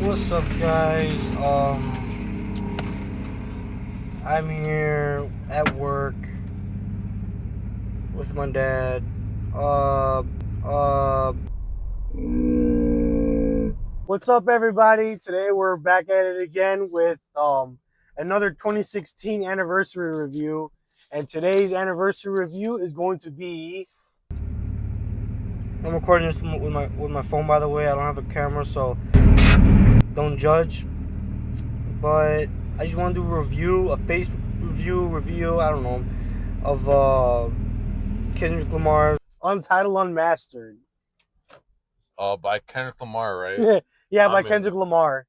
What's up, guys? I'm here at work with my dad. Uh, what's up, everybody? Today we're back at it again with another 2016 anniversary review, and today's anniversary review is going to be. I'm recording this with my phone, by the way. I don't have a camera, so don't judge. But I just want to do a review, a face review. I don't know, of Kendrick Lamar's Untitled Unmastered. By Kendrick Lamar, right? Yeah, I by mean, Kendrick Lamar.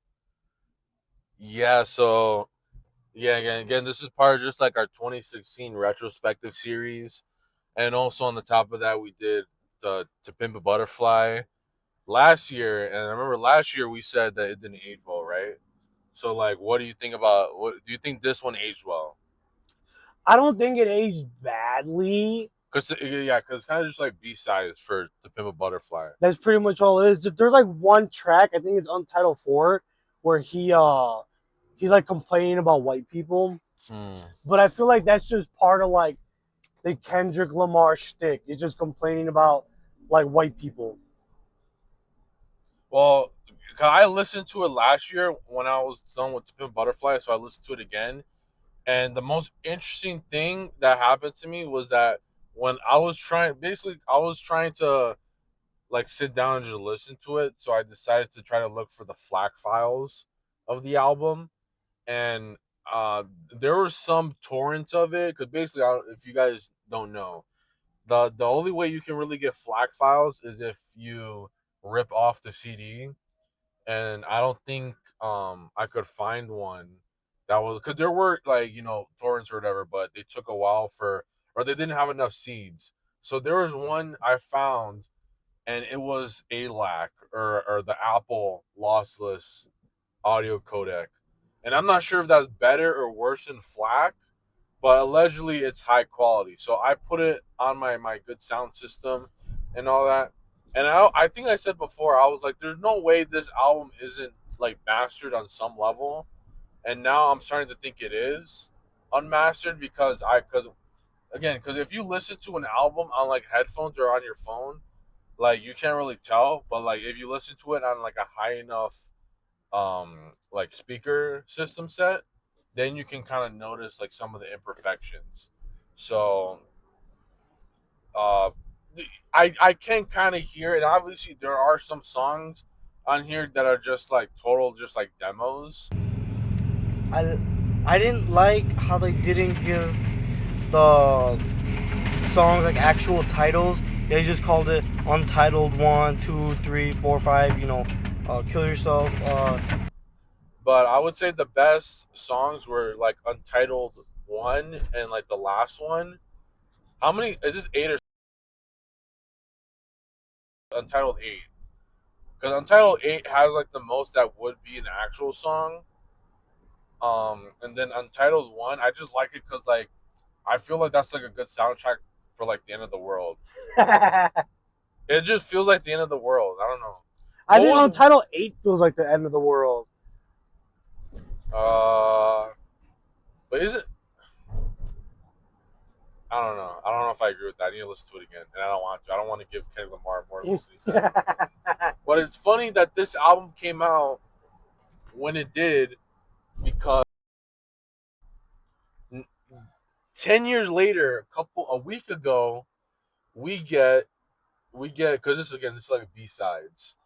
yeah. So, yeah, again, this is part of just like our 2016 retrospective series, and also on the top of that, we did the To Pimp a Butterfly last year, and I remember last year we said that it didn't age well, right? So, like, what do you think about? What do you think this one aged well? I don't think it aged badly. Cause yeah, cause it's kind of just like B sides for To Pimp a Butterfly. That's pretty much all it is. There's like one track, I think it's Untitled 4, where he's like complaining about white people. Hmm. But I feel like that's just part of like the Kendrick Lamar shtick. He's just complaining about like white people. Well, 'cause I listened to it last year when I was done with To Pimp a Butterfly, so I listened to it again. And the most interesting thing that happened to me was that when I was trying to like sit down and just listen to it. So I decided to try to look for the FLAC files of the album, and there were some torrents of it. Because basically, if you guys don't know, the only way you can really get FLAC files is if you rip off the CD, and I don't think I could find one that was because there were like torrents or whatever, but they took a while for or they didn't have enough seeds. So there was one I found, and it was ALAC or the Apple lossless audio codec, and I'm not sure if that's better or worse than FLAC, but allegedly it's high quality. So I put it on my good sound system and all that. And I think I said before, I was like, there's no way this album isn't like mastered on some level. And now I'm starting to think it is unmastered because if you listen to an album on like headphones or on your phone, like you can't really tell. But like if you listen to it on like a high enough like speaker system set, then you can kind of notice like some of the imperfections. So uh I can kind of hear it. Obviously there are some songs on here that are just like total just like demos. I I didn't like how they didn't give the songs like actual titles. They just called it Untitled 1, 2, 3, 4, 5. Kill Yourself. But I would say the best songs were like Untitled 1 and like the last one. How many is this, 8 or Untitled 8? Because Untitled 8 has like the most that would be an actual song. And then Untitled 1, I just like it because like I feel like that's like a good soundtrack for like the end of the world. I It just feels like the end of the world. I don't know. What think was Untitled 8 feels like the end of the world. uh but is it, I don't know. I don't know if I agree with that. I need to listen to it again. And I don't want to. I don't want to give Kendrick Lamar more listening time. But it's funny that this album came out when it did because 10 years later, a week ago, we get because this is like B sides,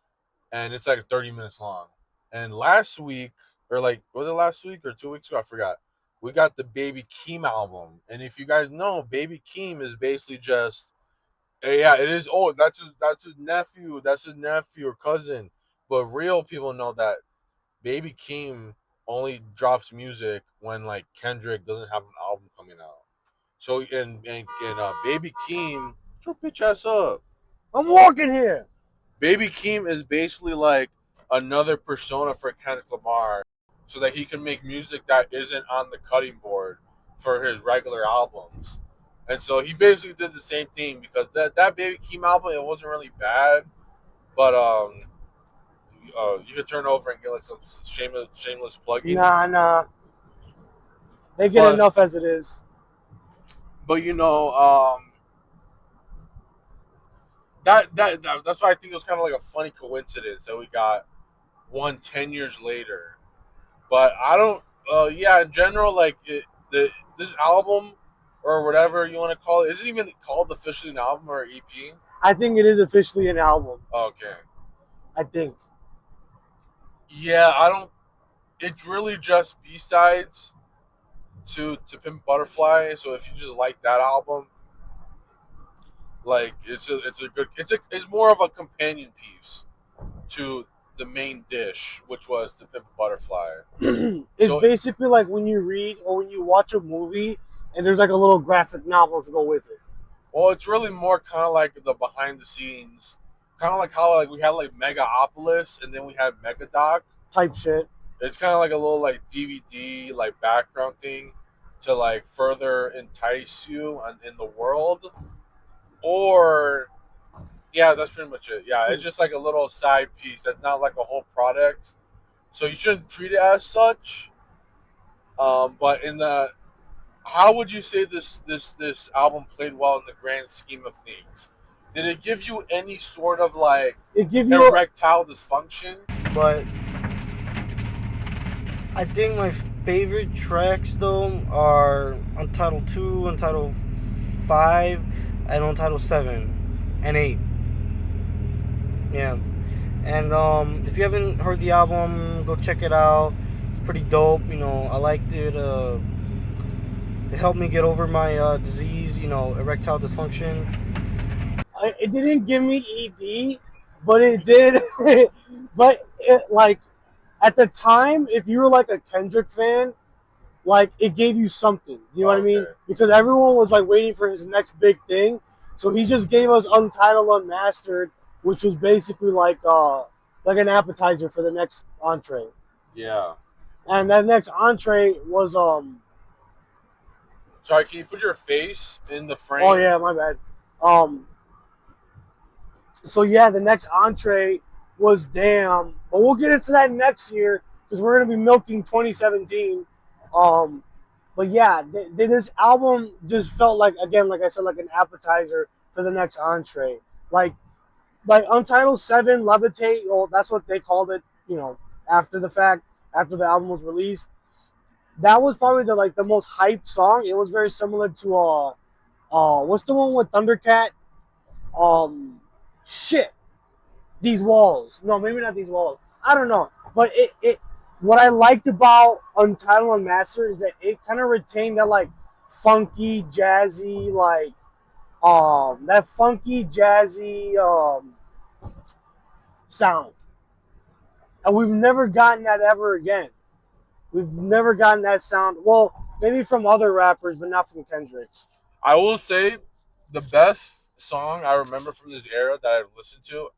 and it's like 30 minutes long. And last week, or like was it last week or 2 weeks ago? I forgot. We got the Baby Keem album, and if you guys know, Baby Keem is basically just yeah, it is. Oh, that's his nephew. That's his nephew or cousin. But real people know that Baby Keem only drops music when like Kendrick doesn't have an album coming out. So in Baby Keem, shut your bitch ass up. I'm walking here. Baby Keem is basically like another persona for Kendrick Lamar, so that he can make music that isn't on the cutting board for his regular albums. And so he basically did the same thing because that Baby Keem album, it wasn't really bad, but You could turn over and get like some shameless plugging. Nah, nah, they get But enough as it is. that's why I think it was kind of like a funny coincidence that we got one 10 years later. But I don't. Yeah, in general, like this album or whatever you want to call it, is it even called officially an album or EP? I think it is officially an album. Okay. I think. Yeah, I don't. It's really just B sides to Pimp Butterfly. So if you just like that album, like it's a good it's more of a companion piece to the main dish, which was to Pimp Butterfly. It's So basically like when you read or when you watch a movie and there's like a little graphic novel to go with it. well, it's really more kind of like the behind the scenes, kind of like how like we had like Megapolis and then we had Megadoc. Type shit. It's kind of like a little like DVD like background thing to like further entice you in the world, or yeah, that's pretty much it. Yeah, it's just like a little side piece that's not like a whole product, so you shouldn't treat it as such. But in the how would you say this album played well in the grand scheme of things? Did it give you any sort of like It give you erectile dysfunction? but I think my favorite tracks though are Untitled 2, Untitled 5, and Untitled 7 and 8. Yeah. And if you haven't heard the album, go check it out. It's pretty dope. I liked it. It helped me get over my disease, erectile dysfunction. It didn't give me ED, but it did. But like at the time, if you were like a Kendrick fan, like it gave you something. You know what I mean? Okay. Because everyone was like waiting for his next big thing, so he just gave us Untitled Unmastered, which was basically like an appetizer for the next entree. Yeah. And that next entree was Sorry, can you put your face in the oh frame? yeah, my bad. Um so yeah, the next entree was Damn, but we'll get into that next year because we're gonna be milking 2017. Um, but yeah, this album just felt like, again, like I said, like an appetizer for the next entree. Like like Untitled 7, Levitate. Well, that's what they called it. After the fact, after the album was released, that was probably the most hyped song. It was very similar to what's the one with Thundercat? Um, shit. These walls. No, maybe not these walls. I don't know. But it what I liked about Untitled Unmastered is that it kind of retained that like funky, jazzy, like that funky, jazzy sound. And we've never gotten that ever again. We've never gotten that sound. Well, maybe from other rappers, but not from Kendrick. I will say the best song I remember from this era that I've listened to.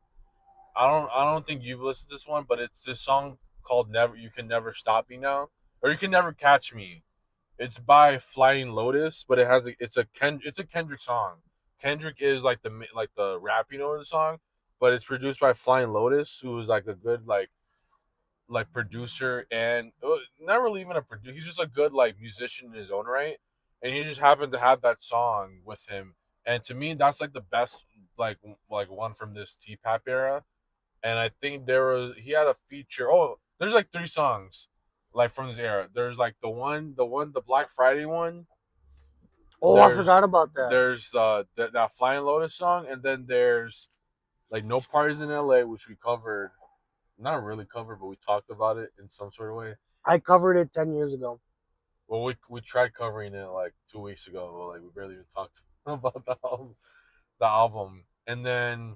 I don't think you've listened to this one, but it's this song called "Never." You can never stop me now, or you can never catch me. It's by Flying Lotus, but it's a Kendrick song. Kendrick is like the rapping over the song, but it's produced by Flying Lotus, who is like a good like producer and not really even a producer. He's just a good like musician in his own right, and he just happened to have that song with him. And to me, that's like the best like one from this T-Pap era. And I think he had a feature. Oh, there's like three songs like from this era. There's like the Black Friday one. Oh, I There's forgot about that. that Flying Lotus song, and then there's like No Parties in LA, which we covered. Not really covered, but we talked about it in some sort of way. I covered it 10 years ago. Well, we tried covering it like 2 weeks ago, but like we barely even talked about the album. And then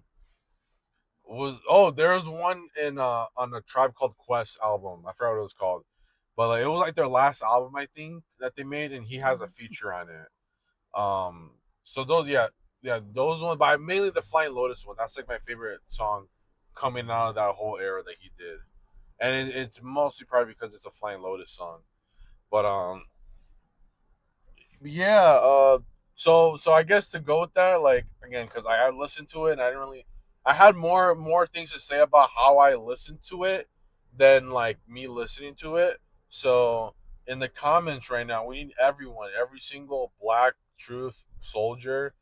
there was one in on the Tribe Called Quest album. I forgot what it was called, but like it was like their last album I think that they made, and he has a feature on it. So those those ones, but mainly the Flying Lotus one. That's like my favorite song coming out of that whole era that he did, and it's mostly probably because it's a Flying Lotus song. But yeah. So I guess to go with that, like again, because I listened to it and I didn't really, I had more things to say about how I listened to it than like me listening to it. So in the comments right now, we need everyone, every single Black Truth soldier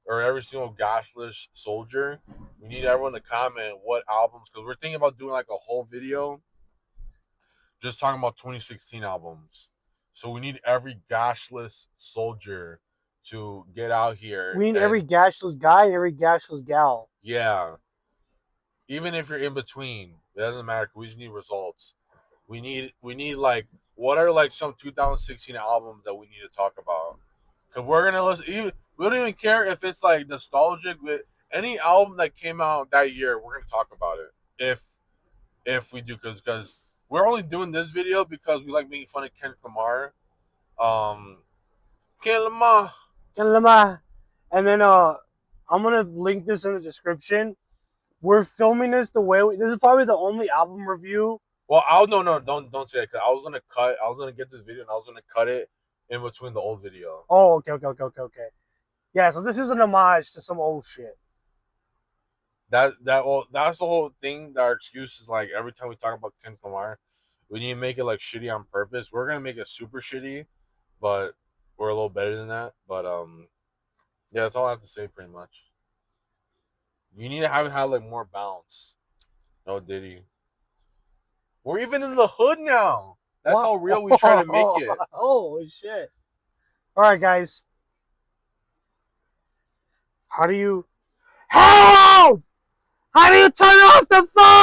or every single Gashless soldier. We need everyone to comment what albums, because we're thinking about doing like a whole video just talking about 2016 albums. So we need every Gashless soldier to get out here We need every and gashless guy and every gashless gal. yeah, even if you're in between, it doesn't matter. We just need results. We need like what are like some 2016 albums that we need to talk about? Because we're gonna listen. Even, we don't even care if it's like nostalgic. With any album that came out that year, we're gonna talk about it. If we do, because we're only doing this video because we like making fun of Kendrick Lamar. Um, Kendrick Lamar. And then I'm gonna link this in the description. We're filming this the way this is probably the only album review. Well, I'll no, don't say it. Cause I was gonna cut. I was gonna get this video and I was gonna cut it in between the old video. Oh, okay. Yeah, so this is an homage to some old shit. That's the whole thing. Our excuse is like every time we talk about Kendrick Lamar, we need to make it like shitty on purpose. We're gonna make it super shitty, but we're a little better than that. But yeah, that's all I have to say pretty much. You need to have like more bounce. No Diddy. We're even in the hood now. That's What? how real we try to make it. Oh shit! All right, guys. How do you? Help! How do you turn off the phone?